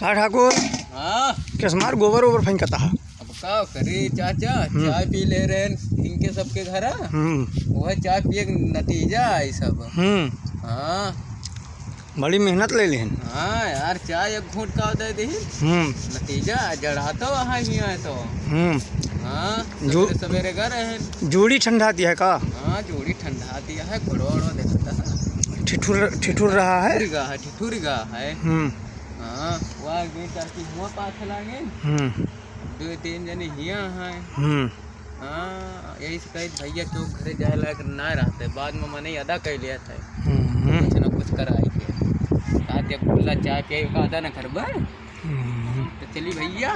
का ठाकुर हाँ किस मार गोबर ओबर फेंकता है। अब का करी चाचा, चाय पी ले रहे हैं इनके सबके घर। वह चाय पिए नतीजा है सब। हाँ बड़ी मेहनत ले लेन। हाँ यार, चाय एक घूंट का दे दी नतीजा जड़ा तो वहाँ ही है तो। हाँ सवेरे सवेरे गए रहे। जोड़ी ठंडाती है का? हाँ जोड़ी ठंडा दिया है, घोड़ो वोड़ो देखता है। ठिठुर रहा है। ठिठुर गा है। हाँ वहाँ गए चाची हुआ पास लागे। 2-3 जने हिया हैं। हाँ यही से कही भैया क्यों घरे जाए लायक ना रहते, बाद में मैंने अदा कर लिया था कुछ ना कुछ कराई के साथ खुला चाय पिए का अदा न करबा तो चली भैया।